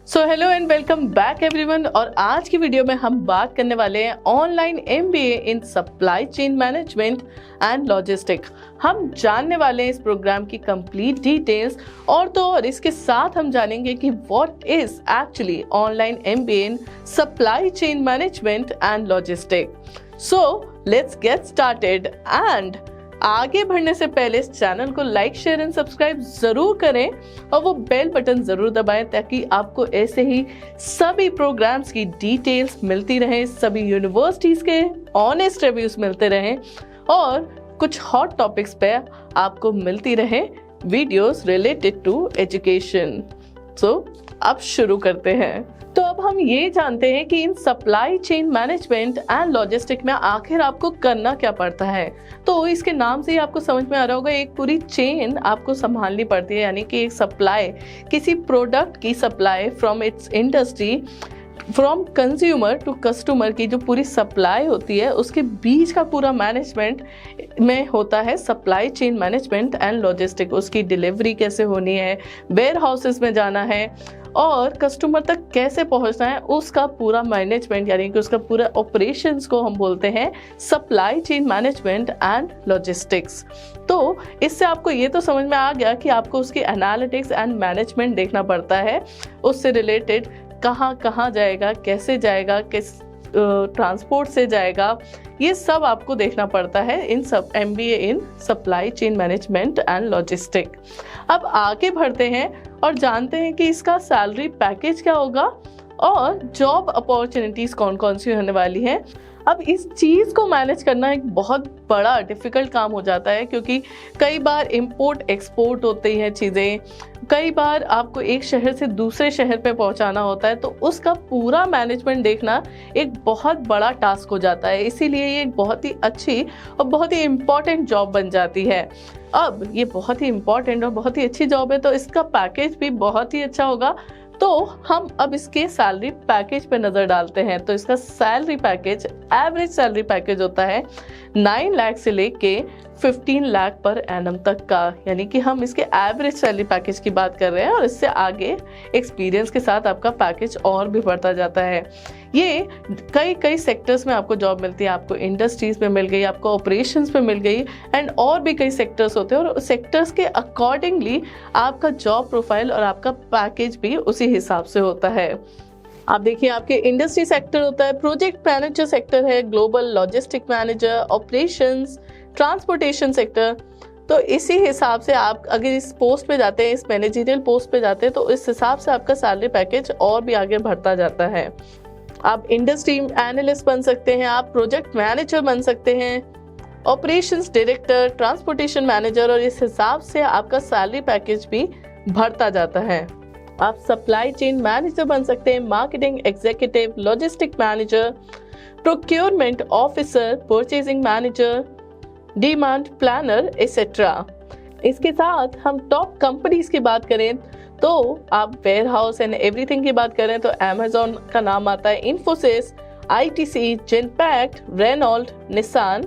So hello and welcome back everyone. और आज की वीडियो में हम बात करने वाले हैं online MBA in supply chain management and logistic. हम जानने वाले हैं इस प्रोग्राम की कंप्लीट डिटेल्स और तो और इसके साथ हम जानेंगे कि what is actually online MBA in supply chain management and logistic. So let's get started. And आगे बढ़ने से पहले इस चैनल को लाइक शेयर एंड सब्सक्राइब जरूर करें और वो बेल बटन जरूर दबाएं ताकि आपको ऐसे ही सभी प्रोग्राम्स की डिटेल्स मिलती रहें, सभी यूनिवर्सिटीज के ऑनेस्ट रिव्यूज मिलते रहें और कुछ हॉट टॉपिक्स पे आपको मिलती रहे वीडियोस रिलेटेड टू एजुकेशन। सो अब शुरू करते हैं। तो अब हम ये जानते हैं कि इन supply chain management and logistic में आखिर आपको करना क्या पड़ता है। तो इसके नाम से ही आपको समझ में आ रहा होगा, एक पूरी चेन आपको संभालनी पड़ती है, यानी कि एक सप्लाई, किसी प्रोडक्ट की supply from its industry, from consumer to customer की जो पूरी सप्लाई होती है उसके बीच का पूरा मैनेजमेंट में होता है supply chain management and logistic. उसकी डिलीवरी कैसे होनी है, वेयर हाउसेस में जाना है और कस्टमर तक कैसे पहुंचना है, उसका पूरा मैनेजमेंट यानी कि उसका पूरा ऑपरेशंस को हम बोलते हैं supply chain management and logistics. तो इससे आपको ये तो समझ में आ गया कि आपको उसकी एनालिटिक्स एंड मैनेजमेंट देखना पड़ता है, उससे रिलेटेड कहाँ कहाँ जाएगा, कैसे जाएगा, किस ट्रांसपोर्ट से जाएगा, ये सब आपको देखना पड़ता है इन सब MBA in supply chain management and logistic. अब आगे बढ़ते हैं और जानते हैं कि इसका सैलरी पैकेज क्या होगा और जॉब अपॉर्चुनिटीज कौन कौन सी होने वाली हैं। अब इस चीज़ को मैनेज करना एक बहुत बड़ा डिफ़िकल्ट काम हो जाता है, क्योंकि कई बार इंपोर्ट एक्सपोर्ट होती हैं चीज़ें, कई बार आपको एक शहर से दूसरे शहर पे पहुंचाना होता है, तो उसका पूरा मैनेजमेंट देखना एक बहुत बड़ा टास्क हो जाता है। इसीलिए ये एक बहुत ही अच्छी और बहुत ही इम्पॉर्टेंट जॉब बन जाती है। अब ये बहुत ही इम्पॉर्टेंट और बहुत ही अच्छी जॉब है तो इसका पैकेज भी बहुत ही अच्छा होगा। तो हम अब इसके सैलरी पैकेज पे नज़र डालते हैं। तो इसका salary package, average salary package होता है 9 लाख से लेके 15 लाख पर एनम तक का, यानी कि हम इसके एवरेज सैलरी पैकेज की बात कर रहे हैं और इससे आगे एक्सपीरियंस के साथ आपका पैकेज और भी बढ़ता जाता है। ये कई सेक्टर्स में आपको जॉब मिलती है, आपको इंडस्ट्रीज में मिल गई, आपको ऑपरेशंस में मिल गई एंड और भी कई सेक्टर्स होते हैं और सेक्टर्स के अकॉर्डिंगली आपका जॉब प्रोफाइल और आपका पैकेज भी उसी हिसाब से होता है। आप देखिए, आपके इंडस्ट्री सेक्टर होता है, प्रोजेक्ट मैनेजर सेक्टर है, global logistic manager, operations, transportation sector. तो इसी हिसाब से आप अगर इस पोस्ट पे जाते हैं, इस मैनेजरियल पोस्ट पे जाते हैं, तो इस हिसाब से आपका सैलरी पैकेज और भी आगे बढ़ता जाता है। आप इंडस्ट्री एनालिस्ट बन सकते हैं, आप प्रोजेक्ट मैनेजर बन सकते हैं, ऑपरेशंस डायरेक्टर, ट्रांसपोर्टेशन मैनेजर, और इस हिसाब से आपका सैलरी पैकेज भी बढ़ता जाता है। आप सप्लाई चेन मैनेजर बन सकते हैं, marketing executive, logistic manager, procurement officer, purchasing manager, demand planner etcetera. इसके साथ हम टॉप कंपनीज की बात करें तो आप वेयर हाउस एंड एवरीथिंग की बात करें तो अमेजॉन का नाम आता है, Infosys, ITC, Genpact, Renault, Nissan,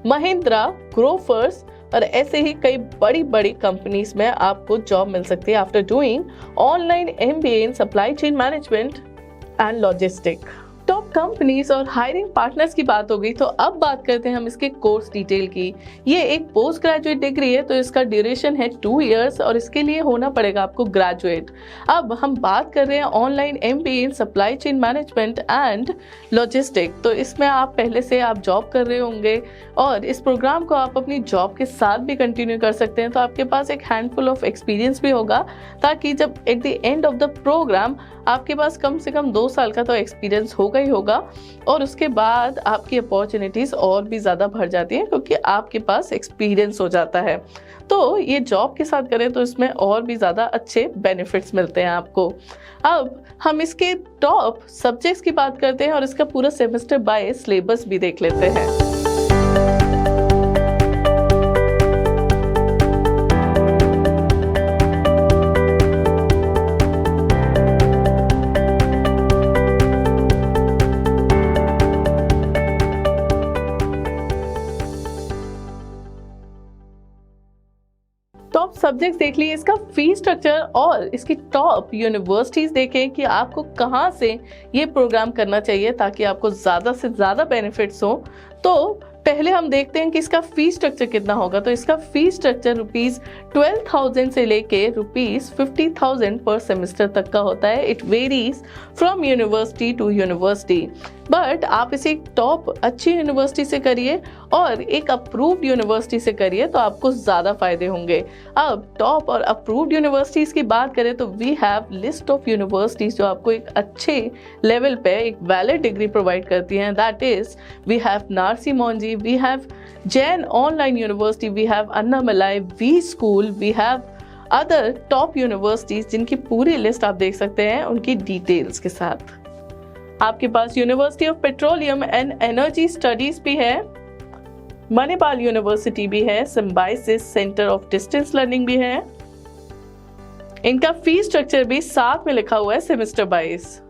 Mahindra, Grofers और ऐसे ही कई बड़ी बड़ी कंपनीज में आपको जॉब मिल सकती है after doing online MBA in supply chain management and logistic. Top companies और हायरिंग पार्टनर्स की बात हो गई, तो अब बात करते हैं हम इसके कोर्स डिटेल की। ये एक पोस्ट ग्रेजुएट डिग्री है, तो इसका ड्यूरेशन है 2 इयर्स और इसके लिए होना पड़ेगा आपको ग्रेजुएट। अब हम बात कर रहे हैं online MBA in supply chain management and logistic. तो इसमें आप पहले से आप जॉब कर रहे होंगे और इस प्रोग्राम को आप अपनी जॉब के साथ भी कंटिन्यू कर सकते हैं, तो आपके पास एक हैंडफुल ऑफ एक्सपीरियंस भी होगा, ताकि जब at the end of the program आपके पास कम से कम 2 साल का तो एक्सपीरियंस होगा ही होगा और उसके बाद आपकी अपॉर्चुनिटीज और भी ज़्यादा बढ़ जाती हैं क्योंकि आपके पास एक्सपीरियंस हो जाता है। तो ये जॉब के साथ करें तो इसमें और भी ज़्यादा अच्छे बेनिफिट्स मिलते हैं आपको। अब हम इसके टॉप सब्जेक्ट्स की बात करते हैं और इसका पूरा सेमेस्टर बाय सिलेबस भी देख लेते हैं। सब्जेक्ट्स देख लिए, इसका फी स्ट्रक्चर और इसकी टॉप यूनिवर्सिटीज देखें कि आपको कहाँ से ये प्रोग्राम करना चाहिए ताकि आपको ज़्यादा से ज़्यादा बेनिफिट्स हो। तो पहले हम देखते हैं कि इसका फी स्ट्रक्चर कितना होगा। तो इसका फी स्ट्रक्चर ₹12,000 से लेके ₹50,000 पर सेमेस्टर तक का होता है। It varies from university to university, but आप इसे एक टॉप अच्छी यूनिवर्सिटी से करिए और एक अप्रूव्ड यूनिवर्सिटी से करिए तो आपको ज़्यादा फायदे होंगे। अब टॉप और अप्रूव्ड यूनिवर्सिटीज़ की बात करें तो we have list of universities जो आपको एक अच्छे लेवल पे एक वैलिड डिग्री प्रोवाइड करती हैं। That is we have Narsee Monjee, we have Jain Online University, we have Annamalai, V School, we have other top universities जिनकी पूरी लिस्ट आप देख सकते हैं उनकी डिटेल्स के साथ। आपके पास university of petroleum and energy studies भी है, मणिपाल यूनिवर्सिटी भी है, Symbiosis centre of distance learning भी है। इनका फी स्ट्रक्चर भी साथ में लिखा हुआ है सेमेस्टर वाइज।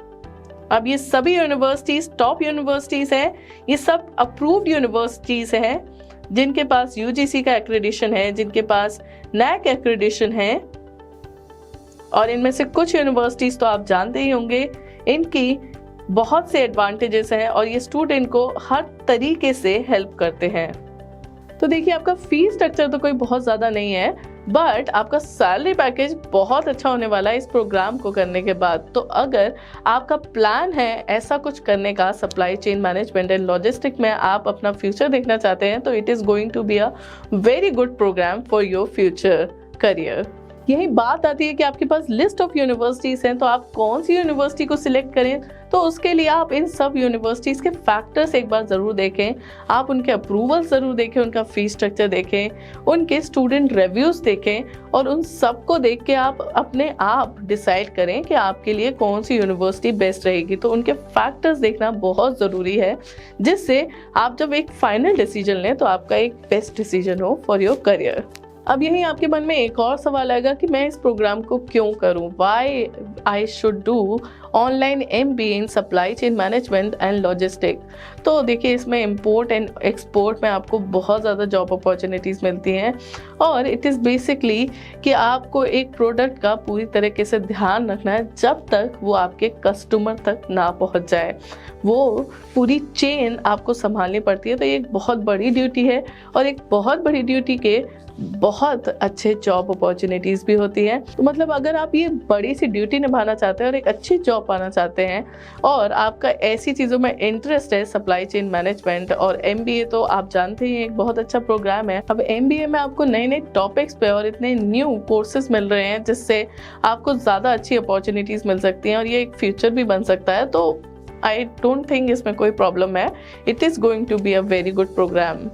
अब ये सभी यूनिवर्सिटीज टॉप यूनिवर्सिटीज हैं, ये सब अप्रूव्ड यूनिवर्सिटीज हैं जिनके पास यूजीसी का एक्रेडिशन है, जिनके पास नैक एक्रेडिशन है। और इनमें से कुछ यूनिवर्सिटीज तो आप जानते ही होंगे, इनकी बहुत से एडवांटेजेस हैं और ये स्टूडेंट को हर तरीके से हेल्प करते हैं। तो देखिए, आपका फी स्ट्रक्चर तो कोई बहुत ज़्यादा नहीं है, बट आपका सैलरी पैकेज बहुत अच्छा होने वाला है इस प्रोग्राम को करने के बाद। तो अगर आपका प्लान है ऐसा कुछ करने का, supply chain management and logistic में आप अपना फ्यूचर देखना चाहते हैं, तो it is going to be a very good program for your future career. यही बात आती है कि आपके पास लिस्ट ऑफ यूनिवर्सिटीज़ हैं, तो आप कौन सी यूनिवर्सिटी को सिलेक्ट करें। तो उसके लिए आप इन सब यूनिवर्सिटीज़ के फैक्टर्स एक बार ज़रूर देखें, आप उनके अप्रूवल ज़रूर देखें, उनका फी स्ट्रक्चर देखें, उनके स्टूडेंट रिव्यूज़ देखें और उन सब को देख के आप अपने आप डिसाइड करें कि आपके लिए कौन सी यूनिवर्सिटी बेस्ट रहेगी। तो उनके फैक्टर्स देखना बहुत ज़रूरी है, जिससे आप जब एक फाइनल डिसीजन लें तो आपका एक बेस्ट डिसीजन हो फॉर योर करियर। अब यही आपके मन में एक और सवाल आएगा कि मैं इस प्रोग्राम को क्यों करूं, why I should do online MBA in supply chain management and logistic. तो देखिए, इसमें इंपोर्ट एंड एक्सपोर्ट में आपको बहुत ज़्यादा जॉब अपॉर्चुनिटीज़ मिलती हैं और इट इज़ बेसिकली कि आपको एक प्रोडक्ट का पूरी तरीके से ध्यान रखना है जब तक वो आपके कस्टमर तक ना पहुंच जाए, वो पूरी चेन आपको संभालनी पड़ती है। तो ये एक बहुत बड़ी ड्यूटी है और एक बहुत बड़ी ड्यूटी के बहुत अच्छे जॉब अपॉर्चुनिटीज़ भी होती हैं। तो मतलब अगर आप ये बड़ी सी ड्यूटी निभाना चाहते हैं और एक अच्छी जॉब पाना चाहते हैं और आपका ऐसी चीज़ों में इंटरेस्ट है, सप्लाई चेन मैनेजमेंट और MBA, तो आप जानते हैं एक बहुत अच्छा प्रोग्राम है। अब MBA में आपको नए नए टॉपिक्स पे और इतने न्यू कोर्सेज मिल रहे हैं जिससे आपको ज़्यादा अच्छी अपॉर्चुनिटीज़ मिल सकती हैं और ये एक फ्यूचर भी बन सकता है। तो आई डोंट थिंक इसमें कोई प्रॉब्लम है, it is going to be a very good program.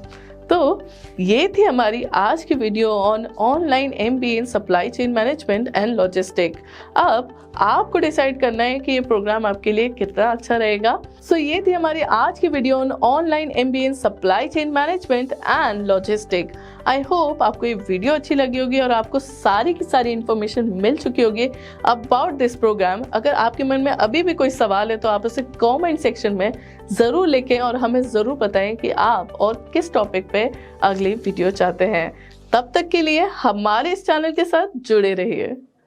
तो ये थी हमारी आज की video on online MBA in supply chain management and logistic. अब आपको डिसाइड करना है कि ये प्रोग्राम आपके लिए कितना अच्छा रहेगा। सो ये थी हमारी आज की video on online MBA in supply chain management and logistic. I hope आपको ये वीडियो अच्छी लगी होगी और आपको सारी की सारी इन्फॉर्मेशन मिल चुकी होगी अबाउट दिस प्रोग्राम। अगर आपके मन में अभी भी कोई सवाल है तो आप उसे कमेंट सेक्शन में ज़रूर लिखें और हमें ज़रूर बताएं कि आप और किस टॉपिक पे अगली वीडियो चाहते हैं। तब तक के लिए हमारे इस चैनल के साथ जुड़े रहिए।